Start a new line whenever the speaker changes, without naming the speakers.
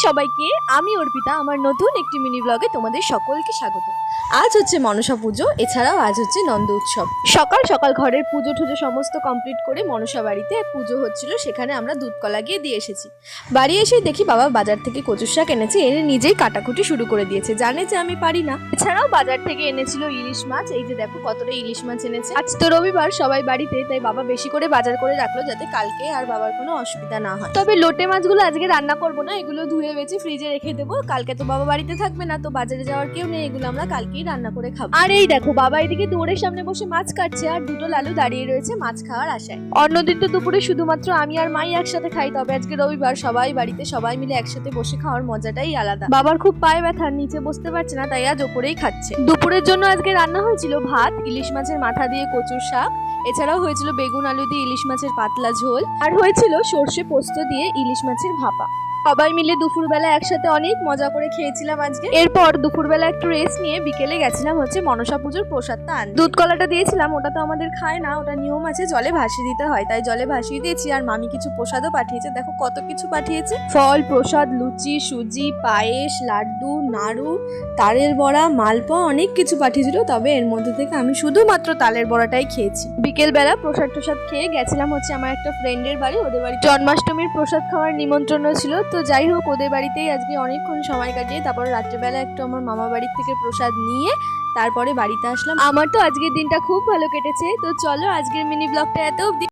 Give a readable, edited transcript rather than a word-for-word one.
সবাইকে, আমি অর্পিতা। আমার নতুন একটি মিনি ব্লগে তোমাদের সকলকে স্বাগত। আজ হচ্ছে মনসা পুজো, এছাড়াও আজ হচ্ছে নন্দ উৎসব। সকাল সকাল ঘরের পুজো টুজো সমস্ত কমপ্লিট করে মনসা বাড়িতে পুজো হচ্ছিল, সেখানে আমরা দুধ কলা গিয়ে দিয়ে এসেছি। বাড়ি এসে দেখি বাবা বাজার থেকে কচুর শাক এনেছে, এনে নিজেই কাটাকুটি শুরু করে দিয়েছে, জানে যে আমি পারি না। এছাড়াও বাজার থেকে এনেছিল ইলিশ মাছ, এই যে দেখো কতটা ইলিশ মাছ এনেছে। আজ তো রবিবার, সবাই বাড়িতে, তাই বাবা বেশি করে বাজার করে রাখলো যাতে কালকে আর বাবার কোনো অসুবিধা না হয়। তবে লোটে মাছগুলো আজকে রান্না করবো না, এগুলো ধুয়ে বেছে ফ্রিজে রেখে দেবো। কালকে তো বাবা বাড়িতে থাকবে না, তো বাজারে যাওয়ার কেউ নেই, এগুলো আমরা কালকেই রান্না করে খাবো। আর এই দেখো বাবা এদিকে দৌড়ের সামনে বসে মাছ কাটছে, আর দুটো লালু দাঁড়িয়ে রয়েছে মাছ খাওয়ার আশায়। অন্যদিন তো দুপুরে শুধুমাত্র আমি আর মাই একসাথে খাই, তবে আজকে রবিবার, সবাই বাড়িতে, সবাই মিলে একসাথে বসে খাওয়ার মজাটাই আলাদা। বাবার খুব পায়ে ব্যথা, নিচে বসতে পারছে না, তাই আজ ওপরেই খাচ্ছে। দুপুরের জন্য আজকে রান্না হয়েছিল ভাত, ইলিশ মাছের মাথা দিয়ে কচুর শাক, এছাড়াও হয়েছিল বেগুন আলু দিয়ে ইলিশ মাছের পাতলা ঝোল, আর হয়েছিল সর্ষে পোস্ত দিয়ে ইলিশ মাছের ভাপা। সবাই মিলে দুপুরবেলা একসাথে অনেক মজা করে খেয়েছিলাম আজকে। এরপর দুপুরবেলা একটু রেস্ট নিয়ে বিকেলে গেছিলাম হচ্ছে মনসা পুজোর প্রসাদটা আনতে। দুধ কলাটা দিয়েছিলাম, ওটা তো আমাদের খায় না, ওটা নিয়ম আছে জলে ভাসিয়ে দিতে হয়, তাই জলে ভাসিয়ে দিয়েছি। আর মামি কিছু প্রসাদও পাঠিয়েছে, দেখো কত কিছু পাঠিয়েছে। ফল প্রসাদ, লুচি, সুজি, পায়েস, লাড্ডু, নাড়ু, তালের বড়া, মালপোয়া, অনেক কিছু পাঠিয়েছিল। তবে এর মধ্যে থেকে আমি শুধুমাত্র তালের বড়াটাই খেয়েছি। বিকেল বেলা প্রসাদ টোসাদ খেয়ে গেছিলাম হচ্ছে আমার একটা ফ্রেন্ডের বাড়ি, ওদের বাড়ি জন্মাষ্টমীর প্রসাদ খাওয়ার নিমন্ত্রণ ছিল। তো যাই হোক, ওদের বাড়িতেই আজকে অনেকক্ষণ সময় কাটিয়ে তারপর রাত্রেবেলা একটু আমার মামা বাড়ির থেকে প্রসাদ নিয়ে তারপরে বাড়িতে আসলাম। আমার তো আজকের দিনটা খুব ভালো কেটেছে। তো চলো, আজকের মিনি ব্লগটা এত অবধি।